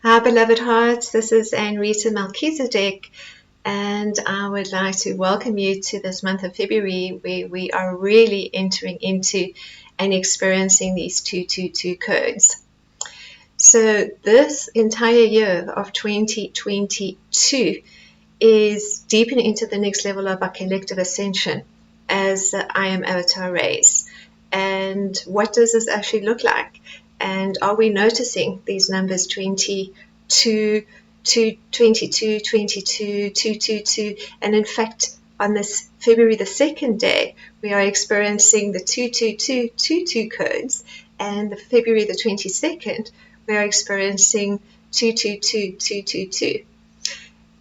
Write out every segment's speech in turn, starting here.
Hi, beloved hearts. This is Anrita Melchizedek, and I would like to welcome you to this month of February where we are really entering into and experiencing these 222 codes. So this entire year of 2022 is deepening into the next level of our collective ascension as the I Am Avatar race. And what does this actually look like? And are we noticing these numbers 22, 22, 22, 222? And in fact, on this February the 2nd day, we are experiencing the 22222 codes. And the February the 22nd, we are experiencing 222222.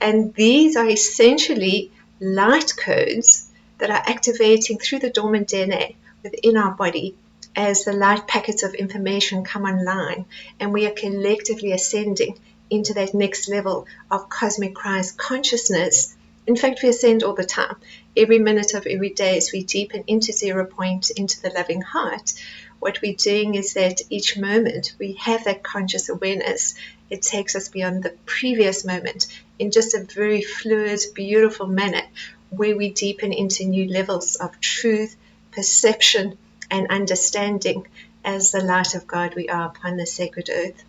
And these are essentially light codes that are activating through the dormant DNA within our body as the light packets of information come online, and we are collectively ascending into that next level of cosmic Christ consciousness. In fact, we ascend all the time. Every minute of every day as we deepen into 0 point, into the loving heart, what we're doing is that each moment we have that conscious awareness. It takes us beyond the previous moment in just a very fluid, beautiful manner where we deepen into new levels of truth, perception, and understanding as the light of God we are upon the sacred earth.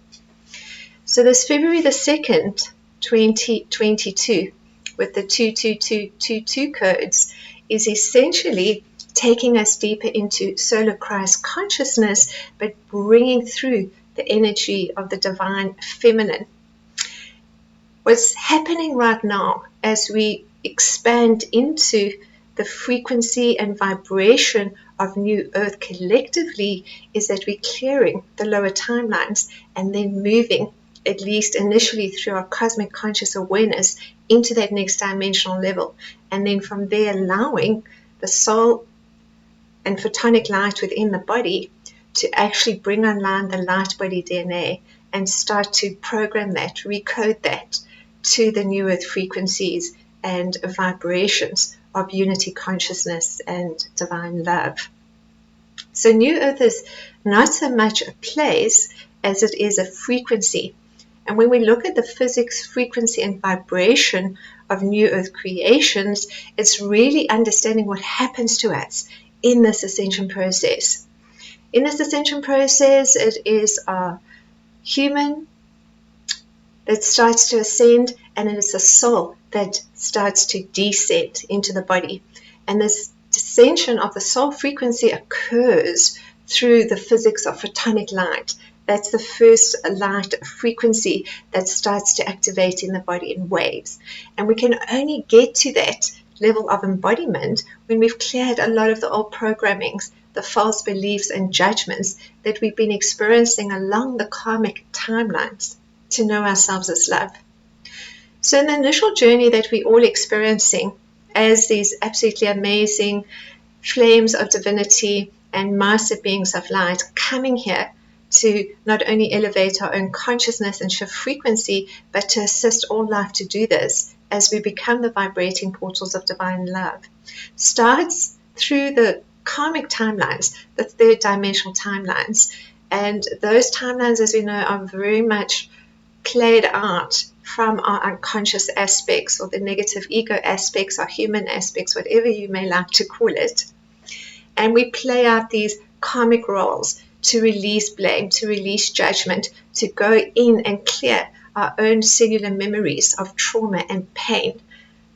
So this February the 2nd, 2022, with the 22222 codes, is essentially taking us deeper into solar Christ consciousness, but bringing through the energy of the divine feminine. What's happening right now as we expand into the frequency and vibration of New Earth collectively is that we're clearing the lower timelines and then moving, at least initially through our cosmic conscious awareness, into that next dimensional level. And then from there allowing the soul and photonic light within the body to actually bring online the light body DNA and start to program that, recode that to the New Earth frequencies and vibrations of unity consciousness and divine love. So New Earth is not so much a place as it is a frequency. And when we look at the physics, frequency, and vibration of New Earth creations, it's really understanding what happens to us in this ascension process. In this ascension process, it is a human that starts to ascend, and it is a soul that starts to descend into the body. And this descension of the soul frequency occurs through the physics of photonic light. That's the first light frequency that starts to activate in the body in waves. And we can only get to that level of embodiment when we've cleared a lot of the old programmings, the false beliefs and judgments that we've been experiencing along the karmic timelines to know ourselves as love. So in the initial journey that we're all experiencing as these absolutely amazing flames of divinity and master beings of light coming here to not only elevate our own consciousness and shift frequency, but to assist all life to do this as we become the vibrating portals of divine love, starts through the karmic timelines, the third dimensional timelines. And those timelines, as we know, are very much played out from our unconscious aspects or the negative ego aspects, our human aspects, whatever you may like to call it. And we play out these karmic roles to release blame, to release judgment, to go in and clear our own cellular memories of trauma and pain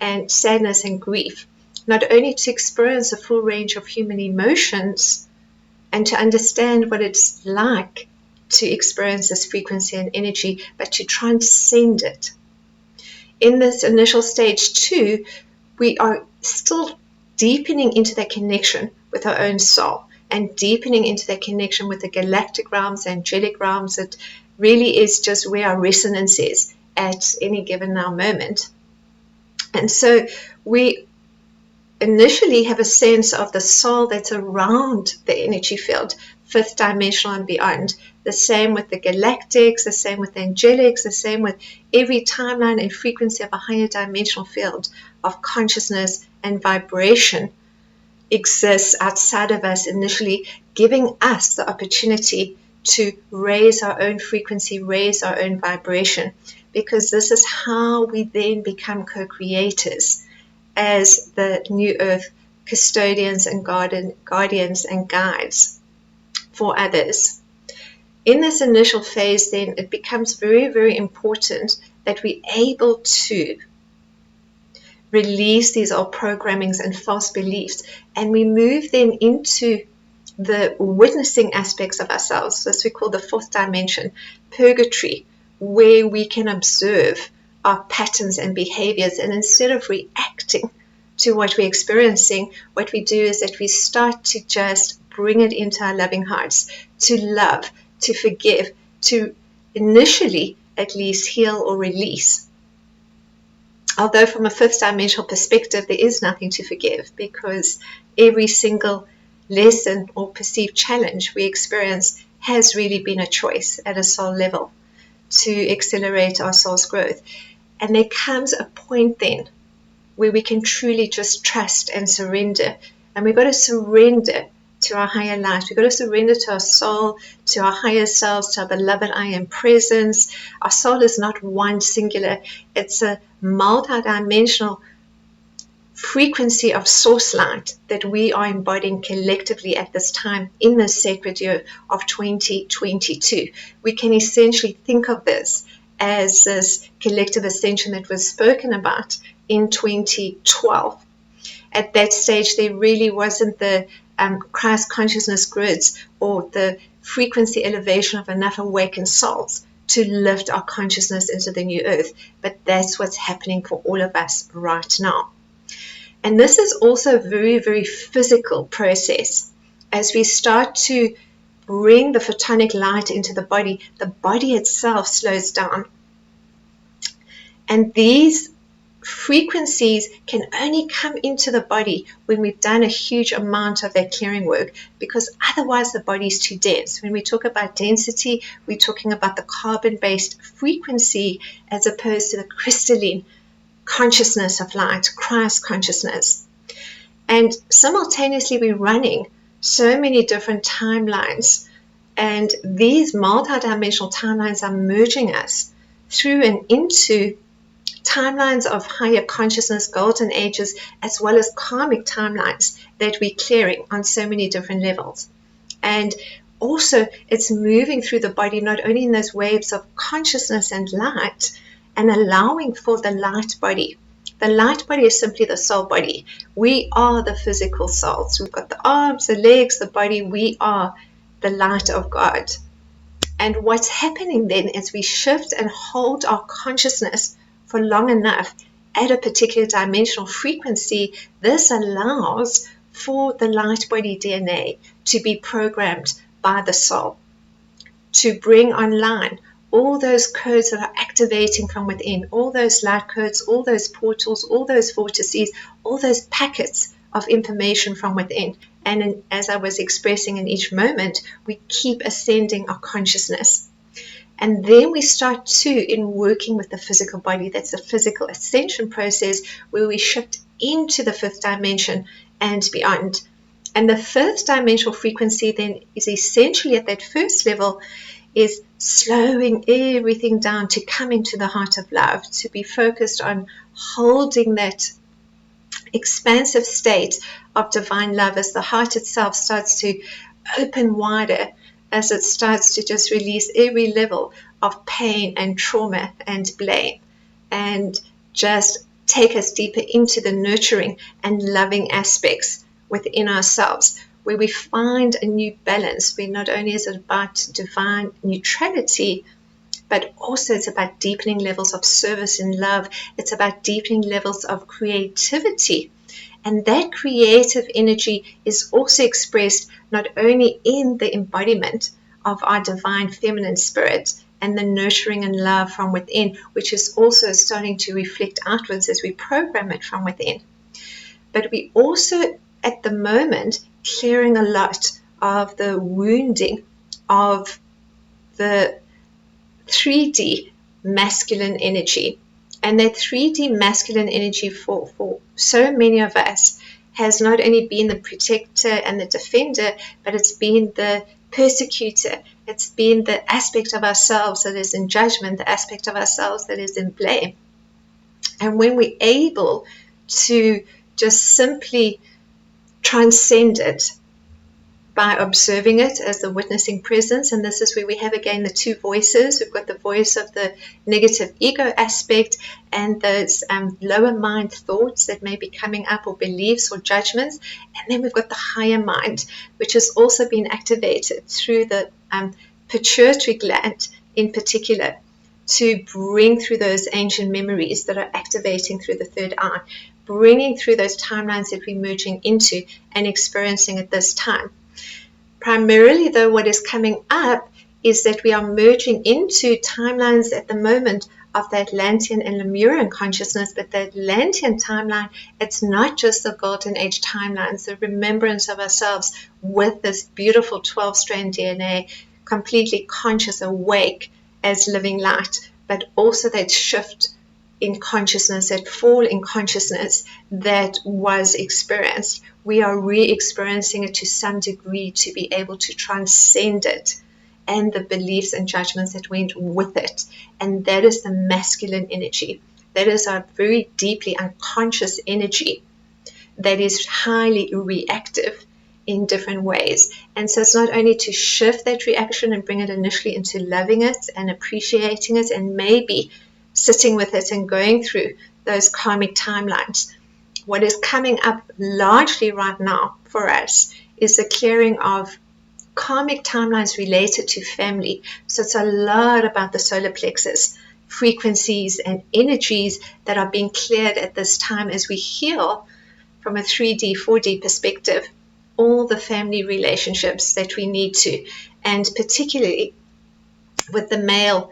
and sadness and grief, not only to experience a full range of human emotions and to understand what it's like to experience this frequency and energy, but to transcend it. In this initial stage 2, we are still deepening into that connection with our own soul and deepening into that connection with the galactic realms, angelic realms. It really is just where our resonance is at any given now moment. And so we initially have a sense of the soul that's around the energy field, fifth dimensional and beyond. The same with the galactics, the same with the angelics, the same with every timeline and frequency of a higher dimensional field of consciousness and vibration exists outside of us initially, giving us the opportunity to raise our own frequency, raise our own vibration, because this is how we then become co-creators as the new earth custodians and guardians and guides for others. In this initial phase, then, it becomes very, very important that we're able to release these old programmings and false beliefs, and we move then into the witnessing aspects of ourselves, as we call the fourth dimension, purgatory, where we can observe our patterns and behaviors, and instead of reacting to what we're experiencing, what we do is that we start to just bring it into our loving hearts, to love, to forgive, to initially at least heal or release. Although from a fifth dimensional perspective, there is nothing to forgive, because every single lesson or perceived challenge we experience has really been a choice at a soul level to accelerate our soul's growth. And there comes a point then where we can truly just trust and surrender. And we've got to surrender to our higher light. We've got to surrender to our soul, to our higher selves, to our beloved I am presence. Our soul is not one singular. It's a multi-dimensional frequency of source light that we are embodying collectively at this time in this sacred year of 2022. We can essentially think of this as this collective ascension that was spoken about in 2012. At that stage, there really wasn't the Christ consciousness grids or the frequency elevation of enough awakened souls to lift our consciousness into the new earth. But that's what's happening for all of us right now. And this is also a very, very physical process. As we start to bring the photonic light into the body itself slows down. And these frequencies can only come into the body when we've done a huge amount of that clearing work, because otherwise the body is too dense. When we talk about density, we're talking about the carbon-based frequency as opposed to the crystalline consciousness of light, Christ consciousness. And simultaneously we're running so many different timelines, and these multi-dimensional timelines are merging us through and into timelines of higher consciousness, golden ages, as well as karmic timelines that we're clearing on so many different levels. And also it's moving through the body, not only in those waves of consciousness and light, and allowing for the light body. The light body is simply the soul body. We are the physical souls. We've got the arms, the legs, the body. We are the light of God. And what's happening then is we shift and hold our consciousness for long enough at a particular dimensional frequency. This allows for the light body DNA to be programmed by the soul, to bring online all those codes that are activating from within, all those light codes, all those portals, all those vortices, all those packets of information from within. And as I was expressing in each moment, we keep ascending our consciousness. And then we start to, in working with the physical body, that's a physical ascension process where we shift into the fifth dimension and beyond. And the fifth dimensional frequency then is essentially at that first level is slowing everything down to come into the heart of love, to be focused on holding that expansive state of divine love as the heart itself starts to open wider, as it starts to just release every level of pain and trauma and blame, and just take us deeper into the nurturing and loving aspects within ourselves, where we find a new balance, where not only is it about divine neutrality, but also it's about deepening levels of service and love. It's about deepening levels of creativity. And that creative energy is also expressed not only in the embodiment of our divine feminine spirit and the nurturing and love from within, which is also starting to reflect outwards as we program it from within. But we also, at the moment, clearing a lot of the wounding of the 3D masculine energy. And that 3D masculine energy for so many of us has not only been the protector and the defender, but it's been the persecutor. It's been the aspect of ourselves that is in judgment, the aspect of ourselves that is in blame. And when we're able to just simply transcend it by observing it as the witnessing presence, and this is where we have again the two voices. We've got the voice of the negative ego aspect and those lower mind thoughts that may be coming up, or beliefs or judgments, and then we've got the higher mind, which has also been activated through the pituitary gland in particular, to bring through those ancient memories that are activating through the third eye, bringing through those timelines that we're merging into and experiencing at this time. Primarily, though, what is coming up is that we are merging into timelines at the moment of the Atlantean and Lemurian consciousness, but the Atlantean timeline, it's not just the Golden Age timelines, the remembrance of ourselves with this beautiful 12-strand DNA, completely conscious, awake as living light, but also that shift in consciousness, that fall in consciousness that was experienced. We are re-experiencing it to some degree to be able to transcend it and the beliefs and judgments that went with it. And that is the masculine energy. That is our very deeply unconscious energy that is highly reactive in different ways. And so it's not only to shift that reaction and bring it initially into loving it and appreciating it and maybe sitting with it and going through those karmic timelines. What is coming up largely right now for us is the clearing of karmic timelines related to family. So it's a lot about the solar plexus, frequencies and energies that are being cleared at this time as we heal from a 3D, 4D perspective, all the family relationships that we need to, and particularly with the male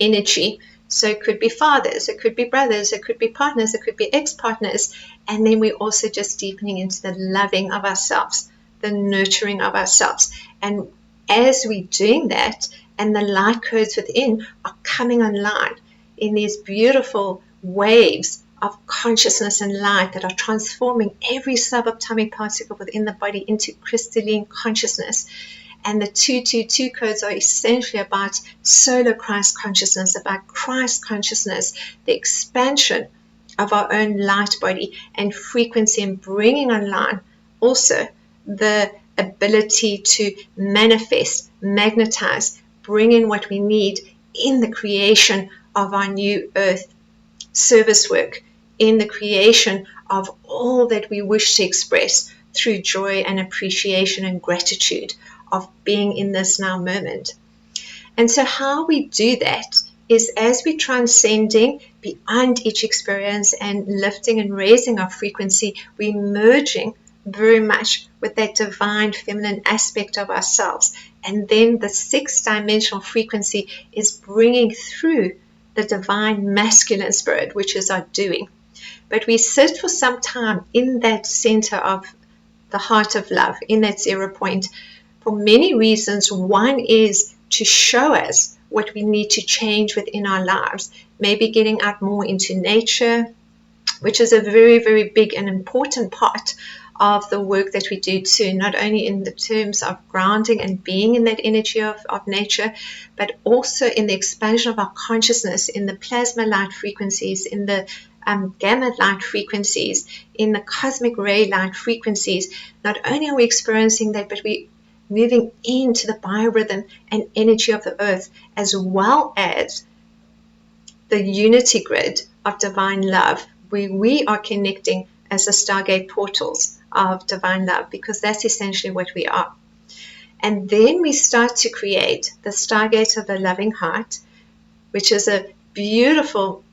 energy. So it could be fathers, it could be brothers, it could be partners, it could be ex-partners. And then we're also just deepening into the loving of ourselves, the nurturing of ourselves. And as we're doing that, and the light codes within are coming online in these beautiful waves of consciousness and light that are transforming every subatomic particle within the body into crystalline consciousness. And the 222 codes are essentially about solar Christ consciousness, about Christ consciousness, the expansion of our own light body and frequency, and bringing online also the ability to manifest, magnetize, bring in what we need in the creation of our new earth service work, in the creation of all that we wish to express through joy and appreciation and gratitude of being in this now moment. And so how we do that is as we're transcending beyond each experience and lifting and raising our frequency, we're merging very much with that divine feminine aspect of ourselves. And then the sixth dimensional frequency is bringing through the divine masculine spirit, which is our doing. But we sit for some time in that center of the heart of love, in that 0 point, for many reasons. One is to show us what we need to change within our lives, maybe getting out more into nature, which is a very, very big and important part of the work that we do too, not only in the terms of grounding and being in that energy of nature, but also in the expansion of our consciousness, in the plasma light frequencies, in the gamma light frequencies, in the cosmic ray light frequencies. Not only are we experiencing that, but we moving into the biorhythm and energy of the earth, as well as the unity grid of divine love, where we are connecting as the Stargate portals of divine love, because that's essentially what we are. And then we start to create the Stargate of the loving heart, which is a beautiful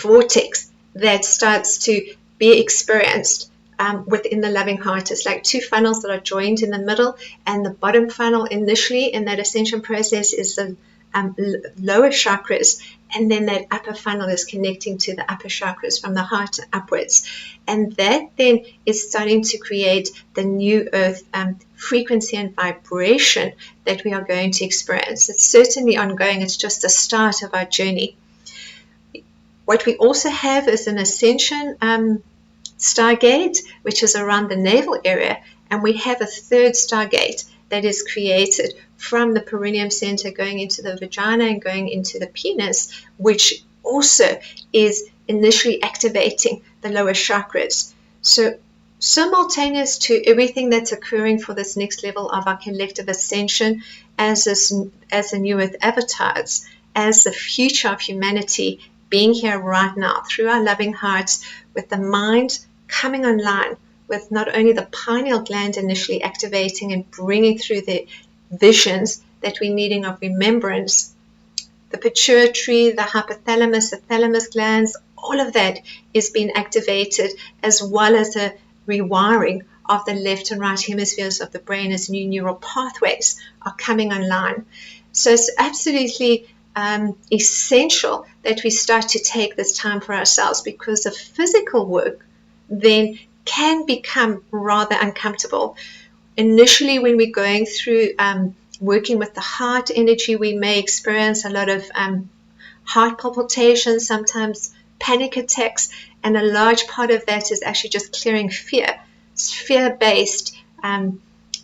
vortex that starts to be experienced within the loving heart. It's like two funnels that are joined in the middle, and the bottom funnel initially in that ascension process is the lower chakras, and then that upper funnel is connecting to the upper chakras from the heart upwards. And that then is starting to create the new earth frequency and vibration that we are going to experience. It's certainly ongoing. It's just the start of our journey. What we also have is an ascension Stargate, which is around the navel area, and we have a third Stargate that is created from the perineum center going into the vagina and going into the penis, which also is initially activating the lower chakras. So simultaneous to everything that's occurring for this next level of our collective ascension as the new earth avatars, as the future of humanity being here right now through our loving hearts, with the mind coming online, with not only the pineal gland initially activating and bringing through the visions that we're needing of remembrance, the pituitary, the hypothalamus, the thalamus glands, all of that is being activated, as well as a rewiring of the left and right hemispheres of the brain as new neural pathways are coming online. So it's absolutely essential that we start to take this time for ourselves, because the physical work then can become rather uncomfortable. Initially, when we're going through working with the heart energy, we may experience a lot of heart palpitations, sometimes panic attacks, and a large part of that is actually just clearing fear. It's fear-based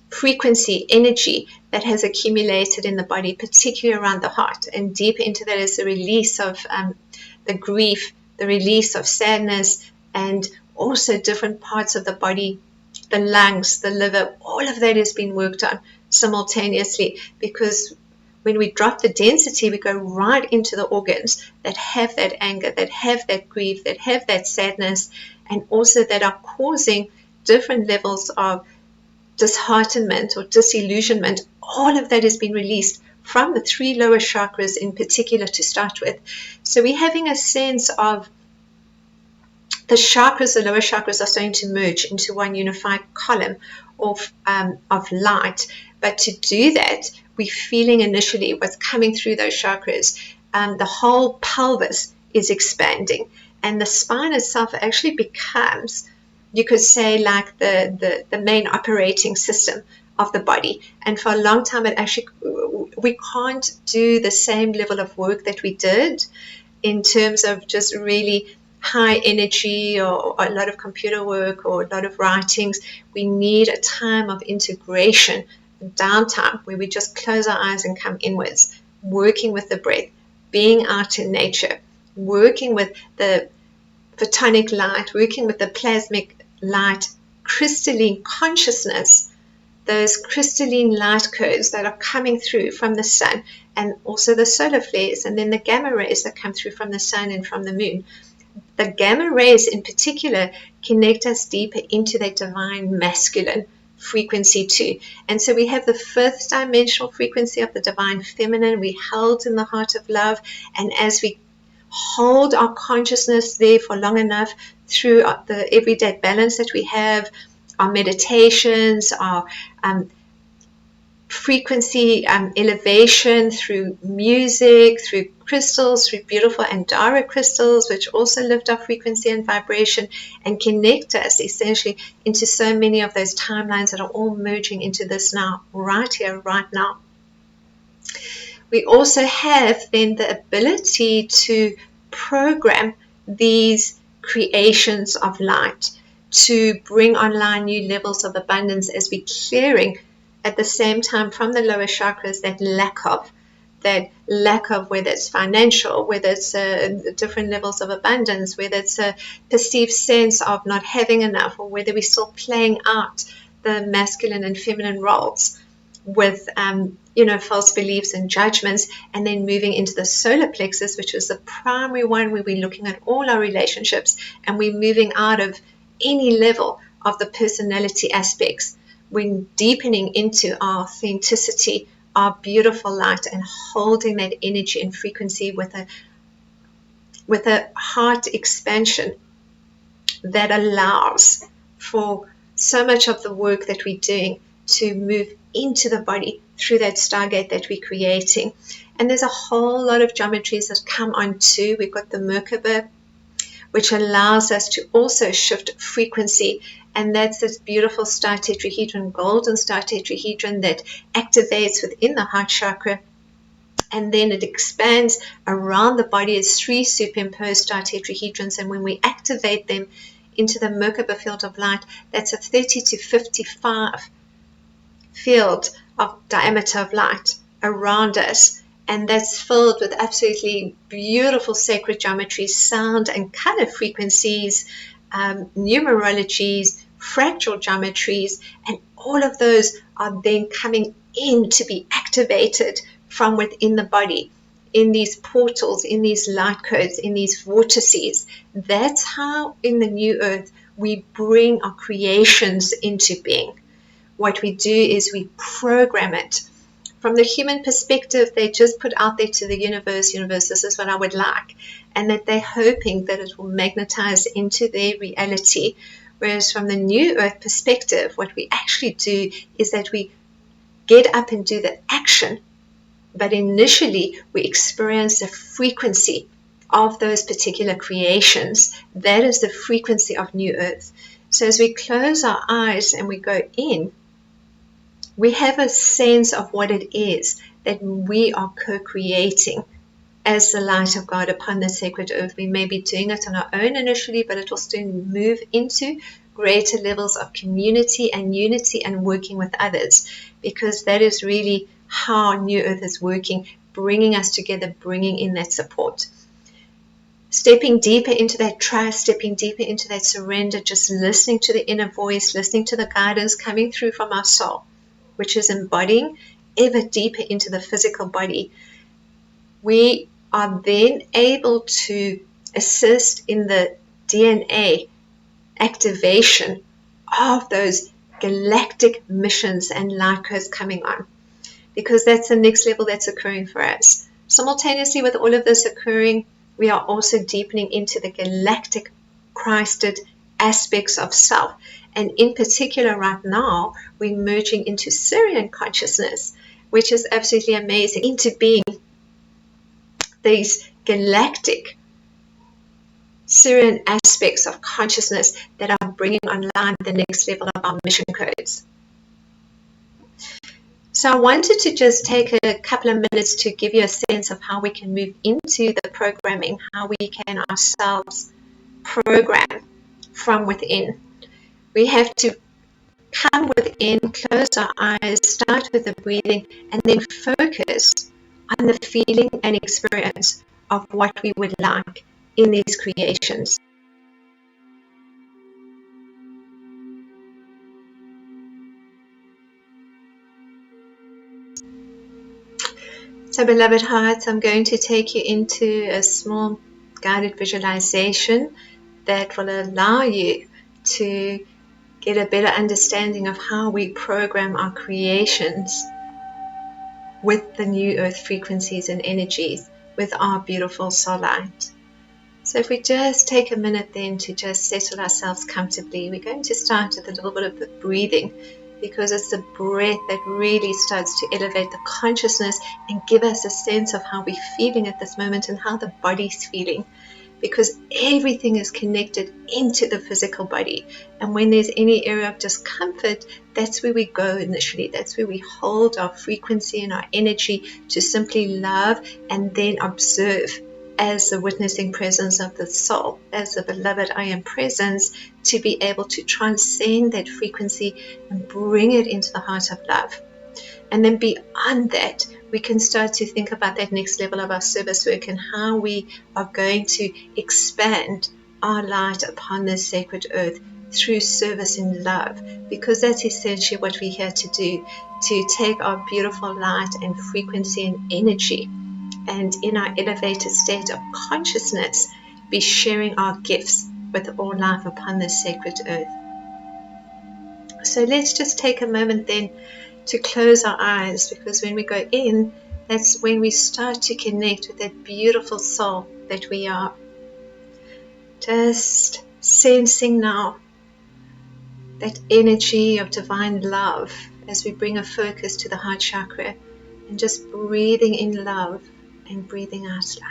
frequency, energy that has accumulated in the body, particularly around the heart. And deep into that is the release of the grief, the release of sadness, and also different parts of the body, the lungs, the liver, all of that is being worked on simultaneously, because when we drop the density, we go right into the organs that have that anger, that have that grief, that have that sadness, and also that are causing different levels of disheartenment or disillusionment. All of that has been released from the 3 lower chakras in particular to start with. So we're having a sense of the chakras, the lower chakras, are starting to merge into one unified column of light. But to do that, we're feeling initially what's coming through those chakras. The whole pelvis is expanding, and the spine itself actually becomes, you could say, like the main operating system of the body. And for a long time, we can't do the same level of work that we did in terms of just really high energy or a lot of computer work or a lot of writings. We need a time of integration, downtime, where we just close our eyes and come inwards, working with the breath, being out in nature, working with the photonic light, working with the plasmic light, crystalline consciousness, those crystalline light codes that are coming through from the sun, and also the solar flares, and then the gamma rays that come through from the sun and from the moon. The gamma rays in particular connect us deeper into that divine masculine frequency too. And so we have the 5th dimensional frequency of the divine feminine. We held in the heart of love, and as we hold our consciousness there for long enough through the everyday balance that we have, our meditations, our frequency elevation through music, through crystals, through beautiful Andara crystals, which also lift our frequency and vibration and connect us essentially into so many of those timelines that are all merging into this now, right here, right now. We also have then the ability to program these creations of light to bring online new levels of abundance as we're clearing at the same time from the lower chakras that lack of whether it's financial, whether it's different levels of abundance, whether it's a perceived sense of not having enough, or whether we're still playing out the masculine and feminine roles with false beliefs and judgments, and then moving into the solar plexus, which is the primary one where we're looking at all our relationships, and we're moving out of any level of the personality aspects. We're deepening into our authenticity, our beautiful light, and holding that energy and frequency with a heart expansion that allows for so much of the work that we're doing to move into the body through that stargate that we're creating. And there's a whole lot of geometries that come on too. We've got the Merkaba, which allows us to also shift frequency, and that's this beautiful star tetrahedron, golden star tetrahedron, that activates within the heart chakra, and then it expands around the body as 3 superimposed star tetrahedrons. And when we activate them into the Merkaba field of light, that's a 30 to 55 field of diameter of light around us, and that's filled with absolutely beautiful sacred geometries, sound and color frequencies, numerologies, fractal geometries, and all of those are then coming in to be activated from within the body, in these portals, in these light codes, in these vortices. That's how in the new earth we bring our creations into being. What we do is we program it. From the human perspective, they just put out there to the universe, this is what I would like, and that they're hoping that it will magnetize into their reality. Whereas from the new earth perspective, what we actually do is that we get up and do the action, but initially we experience the frequency of those particular creations. That is the frequency of new earth. So as we close our eyes and we go in, we have a sense of what it is that we are co-creating as the light of God upon the sacred earth. We may be doing it on our own initially, but it will soon move into greater levels of community and unity and working with others, because that is really how New Earth is working, bringing us together, bringing in that support. Stepping deeper into that trust, stepping deeper into that surrender, just listening to the inner voice, listening to the guidance coming through from our soul, which is embodying ever deeper into the physical body. We are then able to assist in the DNA activation of those galactic missions and light codes coming on, because that's the next level that's occurring for us. Simultaneously with all of this occurring, we are also deepening into the galactic Christed aspects of self. And in particular right now, we're merging into Syrian consciousness, which is absolutely amazing, into being these galactic Syrian aspects of consciousness that are bringing online the next level of our mission codes. So I wanted to just take a couple of minutes to give you a sense of how we can move into the programming, how we can ourselves program from within. We have to come within, close our eyes, start with the breathing, and then focus on the feeling and experience of what we would like in these creations. So, beloved hearts, I'm going to take you into a small guided visualization that will allow you to get a better understanding of how we program our creations with the new earth frequencies and energies, with our beautiful soul light. So if we just take a minute then to just settle ourselves comfortably, we're going to start with a little bit of the breathing, because it's the breath that really starts to elevate the consciousness and give us a sense of how we're feeling at this moment and how the body's feeling, because everything is connected into the physical body. And when there's any area of discomfort, that's where we go initially. That's where we hold our frequency and our energy to simply love and then observe as the witnessing presence of the soul, as the beloved I am presence, to be able to transcend that frequency and bring it into the heart of love. And then beyond that, we can start to think about that next level of our service work and how we are going to expand our light upon this sacred earth through service and love, because that's essentially what we're here to do, to take our beautiful light and frequency and energy, and in our elevated state of consciousness, be sharing our gifts with all life upon this sacred earth. So let's just take a moment then to close our eyes, because when we go in, that's when we start to connect with that beautiful soul that we are. Just sensing now that energy of divine love as we bring a focus to the heart chakra, and just breathing in love and breathing out love.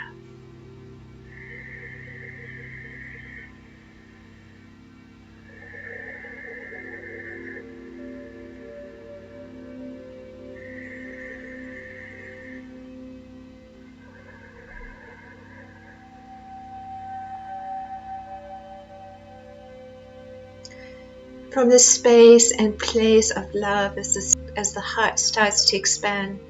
from the space and place of love as the heart starts to expand.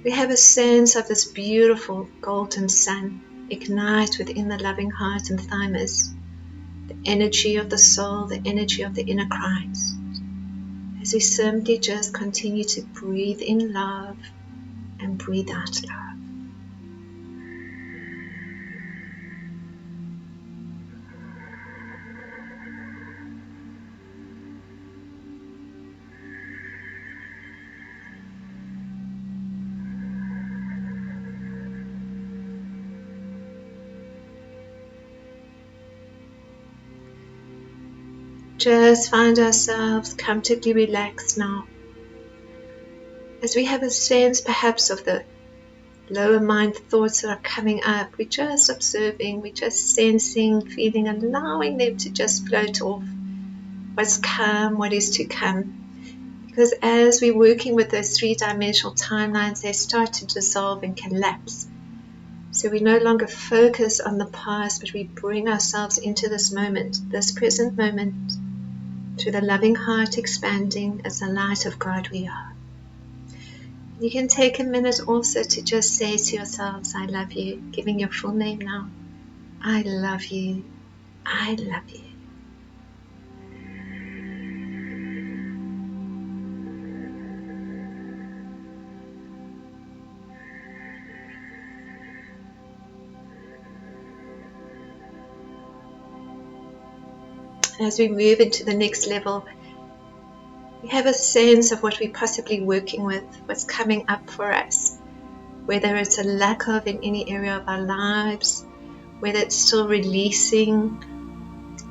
We have a sense of this beautiful golden sun ignite within the loving heart and thymus, the energy of the soul, the energy of the inner Christ, as we simply just continue to breathe in love and breathe out love. Just find ourselves comfortably relaxed now, as we have a sense perhaps of the lower mind thoughts that are coming up. We're just observing, we're just sensing, feeling, allowing them to just float off. What's come, what is to come. Because as we're working with those three-dimensional timelines, they start to dissolve and collapse. So we no longer focus on the past, but we bring ourselves into this moment, this present moment, through the loving heart expanding as the light of God we are. You can take a minute also to just say to yourselves, I love you, giving your full name now. I love you. I love you. As we move into the next level, we have a sense of what we're possibly working with, what's coming up for us, whether it's a lack of in any area of our lives, whether it's still releasing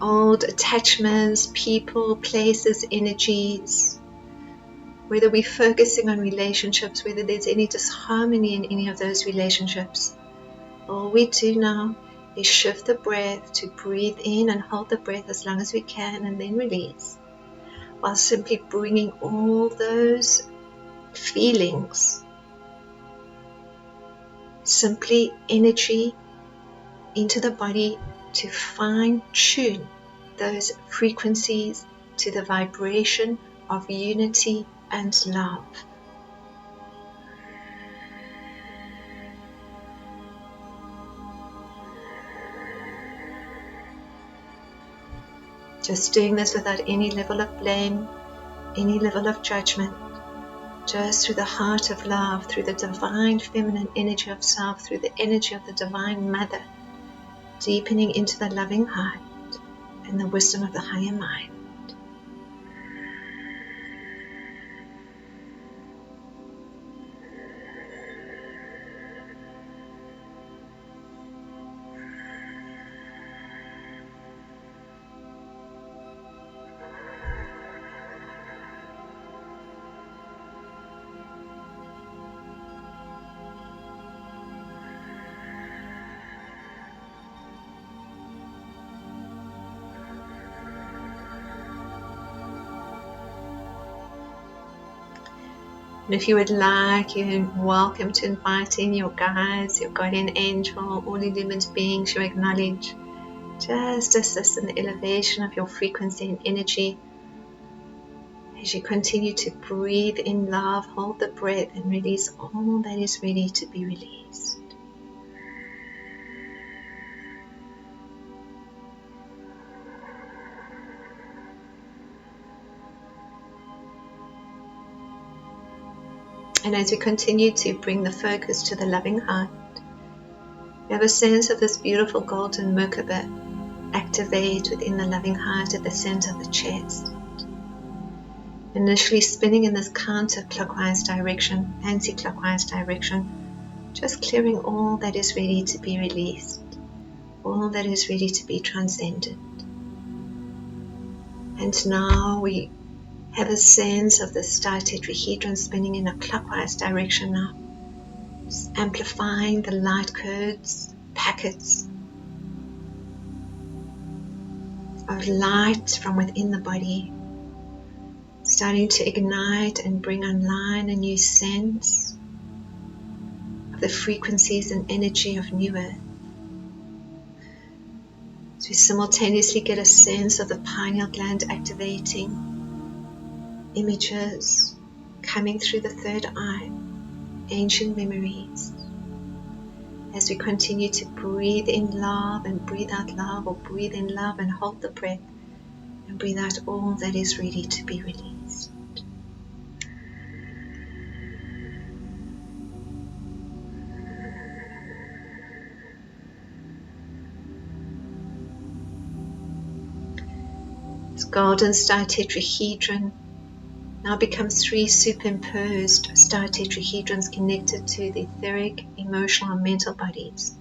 old attachments, people, places, energies, whether we're focusing on relationships, whether there's any disharmony in any of those relationships. All we do now is shift the breath to breathe in and hold the breath as long as we can and then release, while simply bringing all those feelings, simply energy into the body to fine-tune those frequencies to the vibration of unity and love. Just doing this without any level of blame, any level of judgment, just through the heart of love, through the divine feminine energy of self, through the energy of the divine mother, deepening into the loving heart and the wisdom of the higher mind. And if you would like, you're welcome to invite in your guides, your guardian angel, all illumined beings you acknowledge. Just assist in the elevation of your frequency and energy. As you continue to breathe in love, hold the breath and release all that is ready to be released. And as we continue to bring the focus to the loving heart, we have a sense of this beautiful golden Merkaba activate within the loving heart at the center of the chest. Initially spinning in this counterclockwise direction, anti-clockwise direction, just clearing all that is ready to be released, all that is ready to be transcended. And now we have a sense of the star tetrahedron spinning in a clockwise direction now, just amplifying the light codes, packets of light from within the body, starting to ignite and bring online a new sense of the frequencies and energy of new earth. As we simultaneously get a sense of the pineal gland activating, images coming through the third eye, ancient memories. As we continue to breathe in love and breathe out love, or breathe in love and hold the breath, and breathe out all that is ready to be released. This golden star tetrahedron now becomes 3 superimposed star tetrahedrons connected to the etheric, emotional, and mental bodies.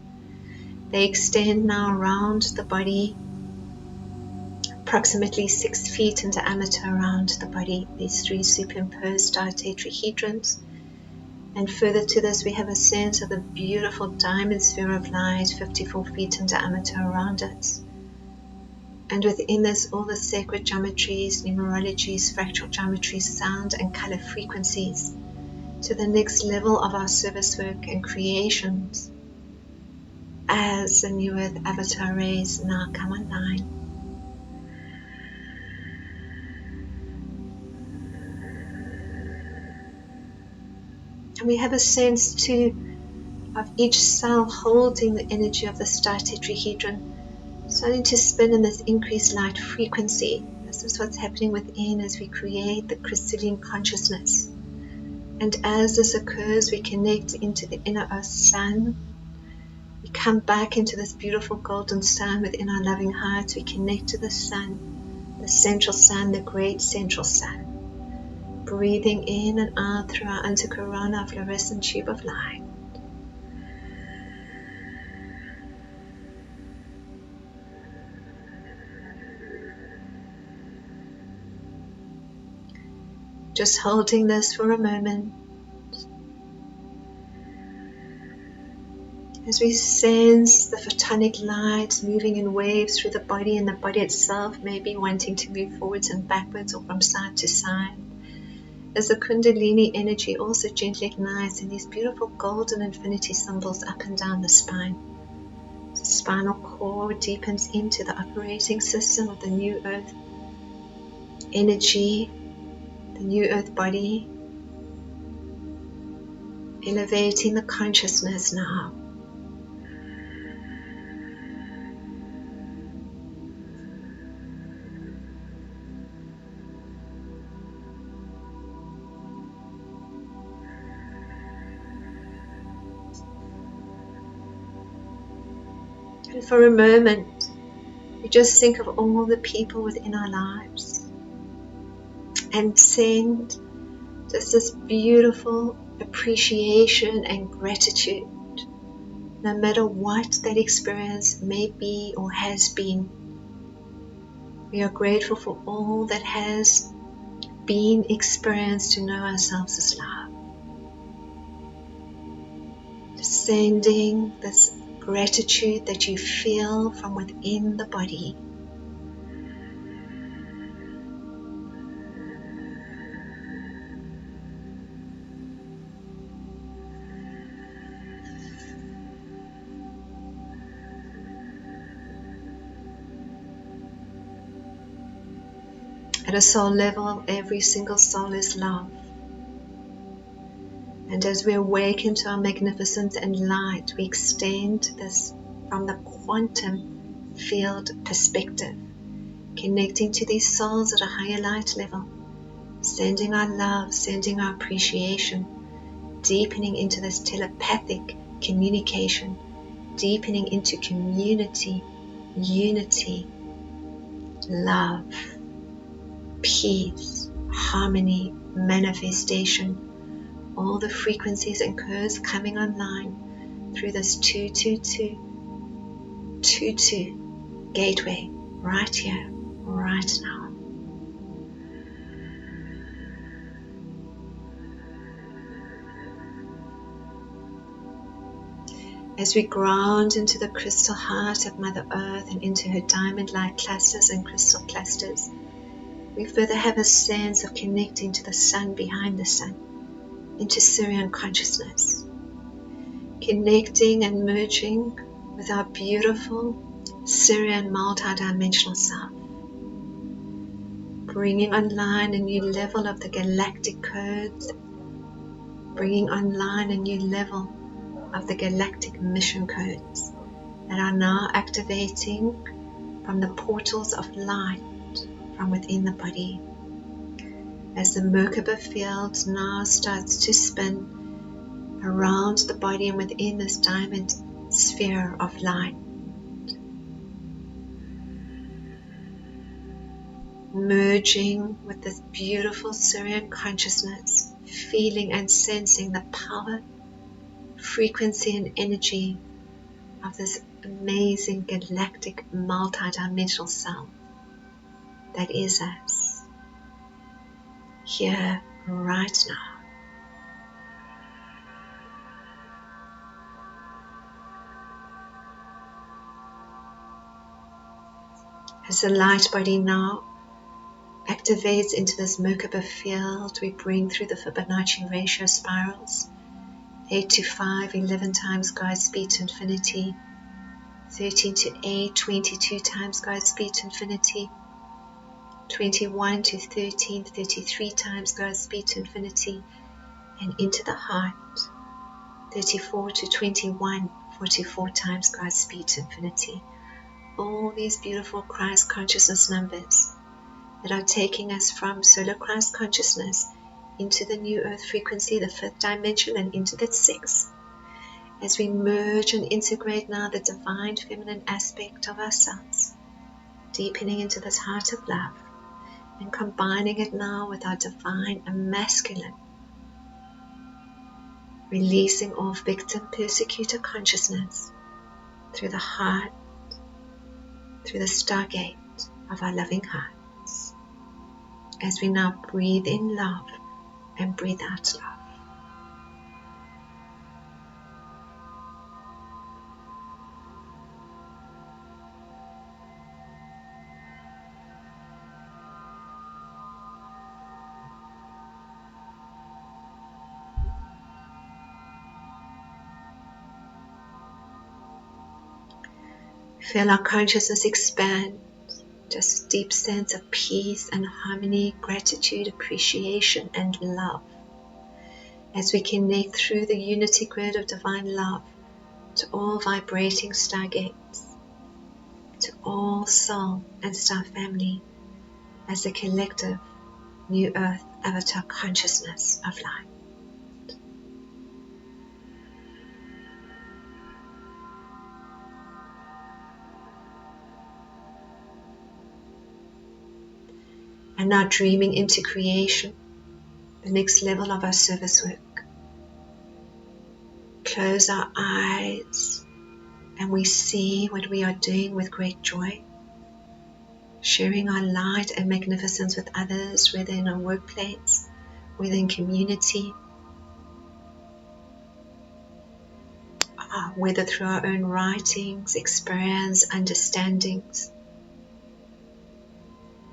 They extend now around the body, approximately 6 feet in diameter around the body, these 3 superimposed star tetrahedrons. And further to this, we have a sense of the beautiful diamond sphere of light, 54 feet in diameter around us. And within this, all the sacred geometries, numerologies, fractal geometries, sound and color frequencies, to the next level of our service work and creations, as the New Earth avatar rays now come online. And we have a sense too of each cell holding the energy of the star tetrahedron, starting to spin in this increased light frequency. This is what's happening within as we create the crystalline consciousness. And as this occurs, we connect into the inner earth sun. We come back into this beautiful golden sun within our loving hearts. We connect to the sun, the central sun, the great central sun. Breathing in and out through our antakarana fluorescent tube of light. Just holding this for a moment. As we sense the photonic light moving in waves through the body, and the body itself may be wanting to move forwards and backwards or from side to side. As the Kundalini energy also gently ignites in these beautiful golden infinity symbols up and down the spine. The spinal cord deepens into the operating system of the New Earth energy, the New Earth body, elevating the consciousness now. And for a moment, we just think of all the people within our lives and send just this beautiful appreciation and gratitude, no matter what that experience may be or has been. We are grateful for all that has been experienced to know ourselves as love. Sending this gratitude that you feel from within the body. At a soul level, every single soul is love. And as we awaken to our magnificence and light, we extend this from the quantum field perspective, connecting to these souls at a higher light level, sending our love, sending our appreciation, deepening into this telepathic communication, deepening into community, unity, love, peace, harmony, manifestation. All the frequencies and codes coming online through this 222 gateway right here, right now. As we ground into the crystal heart of Mother Earth and into her diamond light clusters and crystal clusters, we further have a sense of connecting to the sun behind the sun, into Sirian consciousness, connecting and merging with our beautiful Syrian multidimensional self, bringing online a new level of the galactic codes, bringing online a new level of the galactic mission codes that are now activating from the portals of light from within the body. As the Merkaba field now starts to spin around the body and within this diamond sphere of light, merging with this beautiful Syrian consciousness, feeling and sensing the power, frequency and energy of this amazing galactic multidimensional self that is us, here, right now. As the light body now activates into this Merkaba field, we bring through the Fibonacci ratio spirals, 8 to 5, 11 times God's speed to infinity, 13 to 8, 22 times God's speed to infinity, 21 to 13, 33 times God's speed to infinity, and into the heart, 34 to 21, 44 times God's speed to infinity. All these beautiful Christ consciousness numbers that are taking us from solar Christ consciousness into the new earth frequency, the 5th dimension, and into the 6th. As we merge and integrate now the divine feminine aspect of ourselves, deepening into this heart of love, and combining it now with our divine and masculine, releasing off victim persecutor consciousness through the heart, through the stargate of our loving hearts, as we now breathe in love and breathe out love. Feel our consciousness expand, just a deep sense of peace and harmony, gratitude, appreciation, and love, as we connect through the unity grid of divine love to all vibrating stargates, to all soul and star family, as a collective new earth avatar consciousness of light. And now dreaming into creation, the next level of our service work. Close our eyes and we see what we are doing with great joy, sharing our light and magnificence with others, whether in our workplace, whether in community, whether through our own writings, experience, understandings,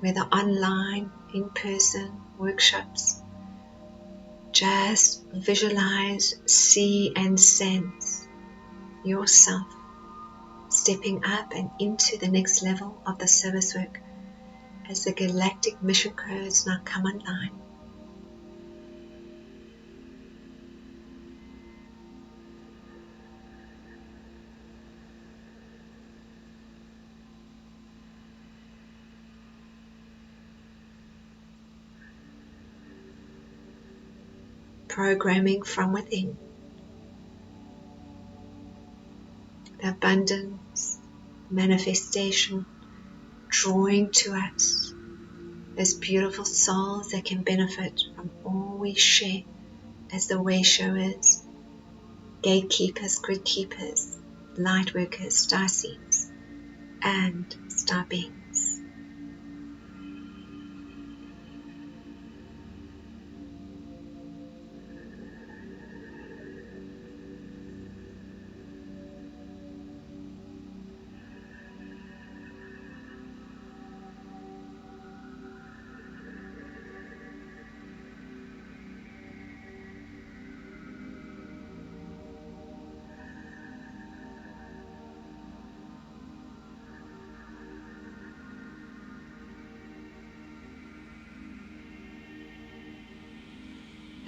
whether online, in person, workshops. Just visualize, see and sense yourself stepping up and into the next level of the service work as the galactic mission codes now come online. Programming from within. The abundance, manifestation, drawing to us as beautiful souls that can benefit from all we share as the way showers, gatekeepers, grid keepers, light workers, star seeds, and star beings.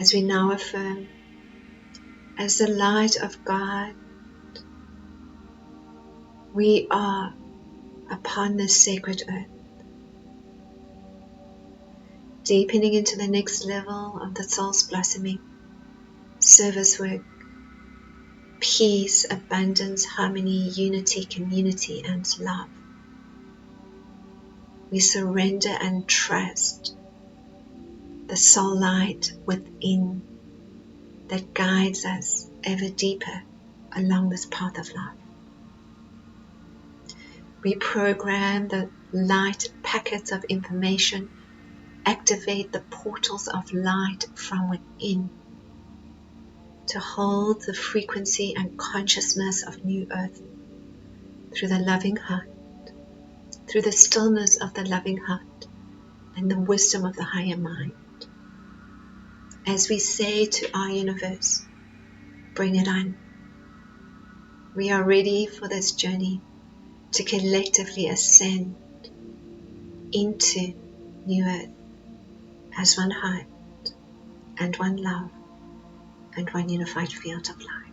As we now affirm, as the light of God, we are upon this sacred earth, deepening into the next level of the soul's blossoming, service work, peace, abundance, harmony, unity, community, and love. We surrender and trust the soul light within that guides us ever deeper along this path of life. We program the light packets of information, activate the portals of light from within to hold the frequency and consciousness of new earth through the loving heart, through the stillness of the loving heart and the wisdom of the higher mind. As we say to our universe, bring it on. We are ready for this journey to collectively ascend into new earth as one heart and one love and one unified field of light.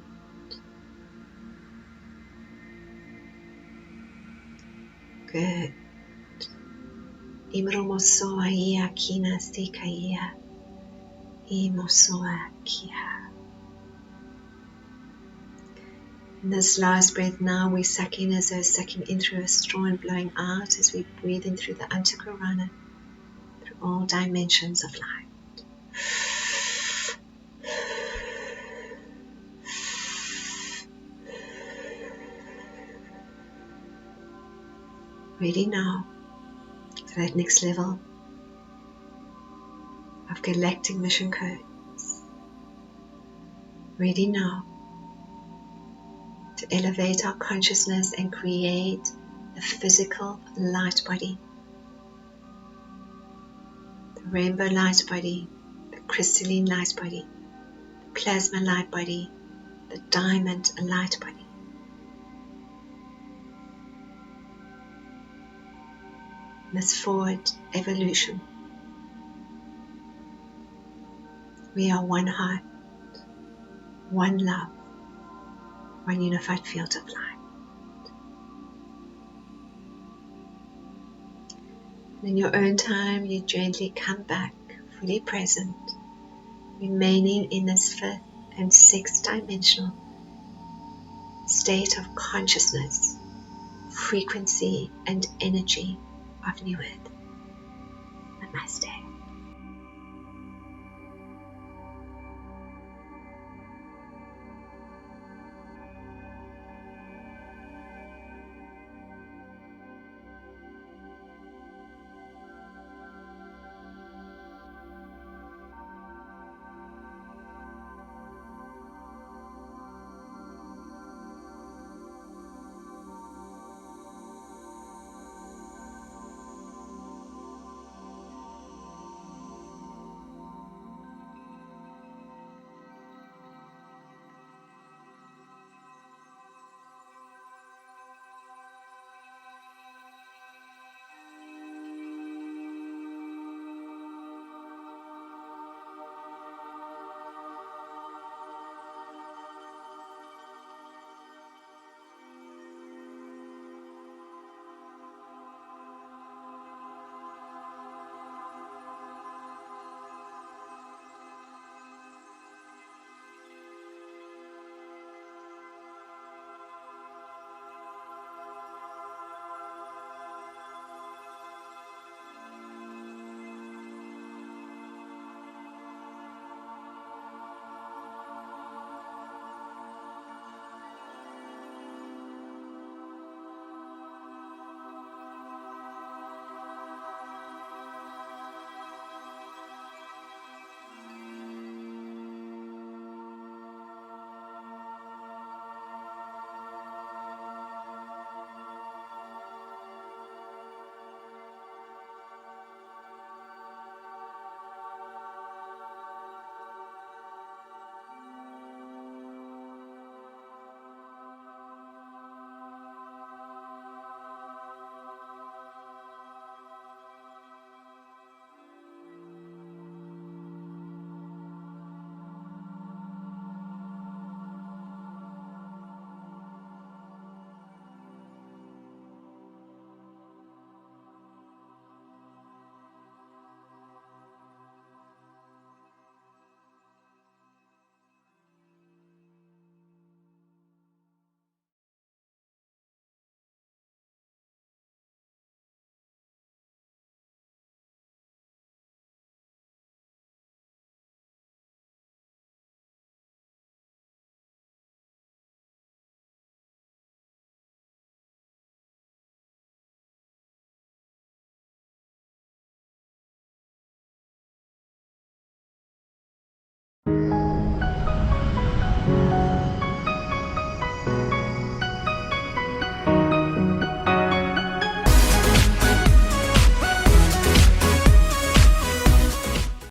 Good. Imromosoa ia kina stika ia. Imosoa kia. In this last breath now, we suck in as though sucking in through a straw and blowing out as we breathe in through the Antakarana, through all dimensions of life. Ready now for that next level of galactic mission codes. Ready now to elevate our consciousness and create a physical light body. The rainbow light body, the crystalline light body, the plasma light body, the diamond light body. This forward evolution. We are one heart, one love, one unified field of light. In your own time, you gently come back, fully present, remaining in this fifth and sixth dimensional state of consciousness, frequency, and energy of new earth. Namaste.